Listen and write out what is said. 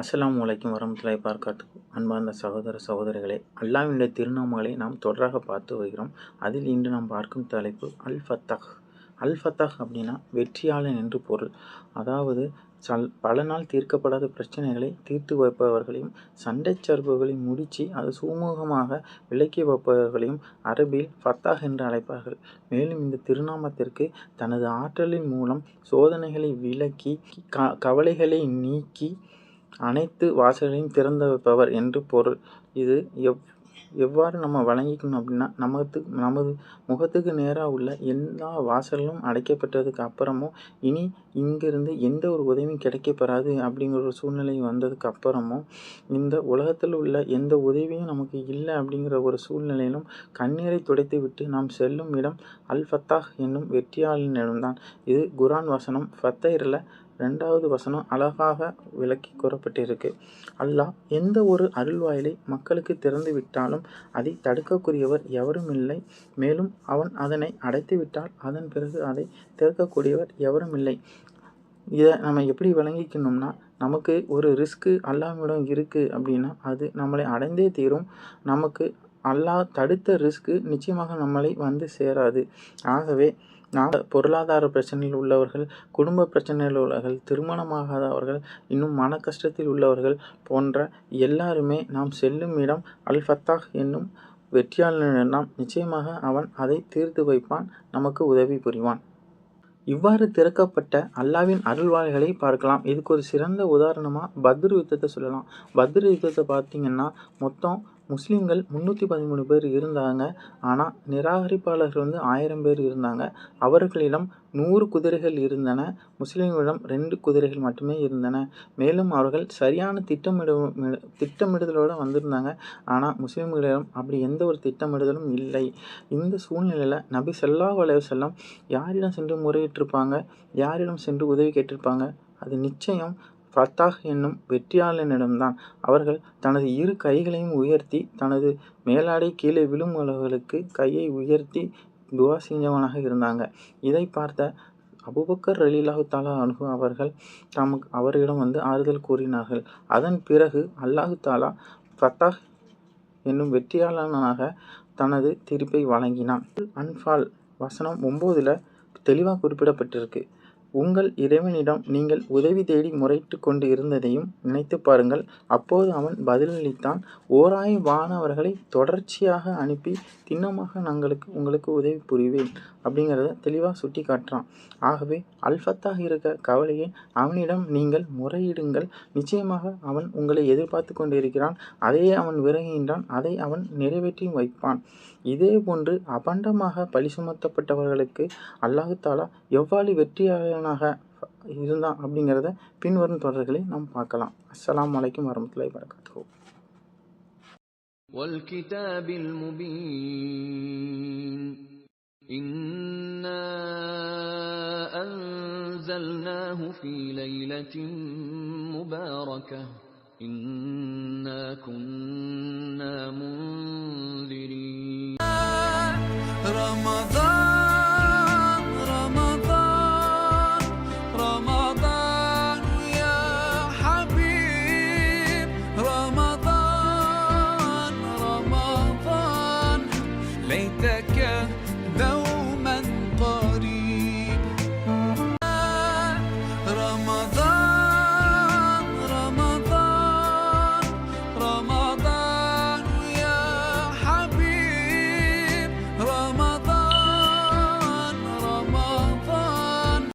அஸ்ஸலாமு அலைக்கும் வரஹ்மத்துல்லாஹி வபரகாத்துஹு. அன்பார்ந்த சகோதர சகோதரிகளே, அல்லாஹ்வினுடைய திருநாமங்களை நாம் தொடராக பார்த்து வருகிறோம். அதில் இன்று நாம் பார்க்கும் தலைப்பு அல் ஃபத்தஹ். அல் ஃபத்தஹ் அப்படின்னா வெற்றியாளன் என்று பொருள். அதாவது பல நாள் தீர்க்கப்படாத பிரச்சனைகளை தீர்த்து வைப்பவர்களையும் சண்டை சர்புகளை முடித்து அது சுமூகமாக விலக்கி வைப்பவர்களையும் அரபியில் ஃபத்தாஹ் என்று அழைப்பார்கள். மேலும் இந்த திருநாமத்திற்கு தனது ஆற்றலின் மூலம் சோதனைகளை விலக்கி கவலைகளை நீக்கி அனைத்து வாசல்களையும் திறந்து வைப்பவர் என்று பொருள். இது எவ்வாறு நம்ம வழங்கிக்கணும் அப்படின்னா, நமது முகத்துக்கு நேராக உள்ள எல்லா வாசல்களும் அடைக்கப்பட்டதுக்கு அப்புறமும் இனி இங்கிருந்து எந்த ஒரு உதவியும் கிடைக்கப்பெறாது அப்படிங்கிற ஒரு சூழ்நிலை வந்ததுக்கு அப்புறமும் இந்த உலகத்தில் உள்ள எந்த உதவியும் நமக்கு இல்லை அப்படிங்கிற ஒரு சூழ்நிலையிலும் கண்ணீரை துடைத்து விட்டு நாம் செல்லும் இடம் அல் ஃபத்தாஹ் என்னும் வெற்றியாளனிடம்தான். இது குர்ஆன் வசனம் ஃபத்தைரில் 2வது வசனம் அழகாக விளக்கி கூறப்பட்டிருக்கு. அல்லாஹ் எந்த ஒரு அருள்வாயிலை மக்களுக்கு திறந்து விட்டாலும் அதை தடுக்கக்கூடியவர் எவரும் இல்லை. மேலும் அவன் அதனை அடைத்து விட்டால் அதன் பிறகு அதை திறக்கக்கூடியவர் எவரும் இல்லை. இதை நம்ம எப்படி விளங்கிக்கணும்னா, நமக்கு ஒரு ரிஸ்க்கு அல்லாஹ்விடம் இருக்குது அப்படின்னா அது நம்மளை அடைந்தே தீரும். நமக்கு அல்லாஹ் தடுத்த ரிஸ்க்கு நிச்சயமாக நம்மளை வந்து சேராது. ஆகவே பொருளாதார பிரச்சனையில் உள்ளவர்கள், குடும்ப பிரச்சனையில் உள்ளவர்கள், திருமணமாகாதவர்கள், இன்னும் மன கஷ்டத்தில் உள்ளவர்கள் போன்ற எல்லாருமே நாம் செல்லும் இடம் அல் ஃபத்தாஹ் என்னும் வெற்றியாளனிடம். நிச்சயமாக அவன் அதை தீர்த்து வைப்பான், நமக்கு உதவி புரிவான். இவ்வாறு திறக்கப்பட்ட அல்லாஹ்வின் அருள்வாய்களை பார்க்கலாம். இதுக்கு ஒரு சிறந்த உதாரணமாக பத்ர் யுத்தத்தை சொல்லலாம். பத்ர் யுத்தத்தை பார்த்திங்கன்னா மொத்தம் முஸ்லீம்கள் 313 பேர் இருந்தாங்க. ஆனால் நிராகரிப்பாளர்கள் 1000 பேர் இருந்தாங்க. அவர்களிடம் 100 குதிரைகள் இருந்தன. முஸ்லீம்களிடம் 2 குதிரைகள் மட்டுமே இருந்தன. மேலும் அவர்கள் சரியான திட்டமிடுதலோடு வந்திருந்தாங்க. ஆனால் முஸ்லீம்களிடம் அப்படி எந்த ஒரு திட்டமிடுதலும் இல்லை. இந்த சூழ்நிலையில் நபி ஸல்லல்லாஹு அலைஹி வஸல்லம் யாரிடம் சென்று முறையிட்டிருப்பாங்க, யாரிடம் சென்று உதவி கேட்டிருப்பாங்க? அது நிச்சயம் ஃபத்தாஹ் என்னும் வெற்றியாளனிடம்தான். அவர்கள் தனது 2 கைகளையும் உயர்த்தி தனது மேலாடை கீழே விழும் அளவுகளுக்கு கையை உயர்த்தி துவா செஞ்சவனாக இருந்தாங்க. இதை பார்த்த அபூபக்கர் ரலியல்லாஹு தஆலா அன்ஹு அவர்கள் அவரிடம் ஆறுதல் கூறினார்கள். அதன் பிறகு அல்லாஹ் தஆலா ஃபத்தாஹ் என்னும் வெற்றியாளனாக தனது தீர்ப்பை வழங்கினான். அன்ஃபால் வசனம் 9ல் தெளிவாக குறிப்பிடப்பட்டிருக்கு. உங்கள் இறைவனிடம் நீங்கள் உதவி தேடி முறையிட்டு கொண்டு இருந்ததையும் நினைத்து பாருங்கள். அப்போது அவன் பதிலளித்தான், 1000 வானவர்களை தொடர்ச்சியாக அனுப்பி திண்ணமாக உங்களுக்கு உதவி புரிவேன் அப்படிங்கிறத தெளிவாக சுட்டி காட்டுறான். ஆகவே அல் ஃபத்தாஹ் இருக்க கவலையை அவனிடம் நீங்கள் முறையிடுங்கள். நிச்சயமாக அவன் உங்களை எதிர்பார்த்து கொண்டிருக்கிறான். அதையே அவன் விரும்புகின்றான். அதை அவன் நிறைவேற்றியும் வைப்பான். இதே போன்று அபண்டமாக பழி சுமத்தப்பட்டவர்களுக்கு அல்லாஹ் தஆலா எவ்வாறு வெற்றியாளனாக இருந்தான் அப்படிங்கிறத பின்வரும் தொடர்களை நாம் பார்க்கலாம். அஸ்ஸலாமு அலைக்கும் வரஹ்மத்துல்லாஹி வபரகாத்துஹு. வல்கிதாபில் முபீன் இன்னா அன்ஸல்னாஹு ஃபீ லைலத்தின் முபாரகஹ் இன்னா குன்னா முன்திரீன். ரமதான்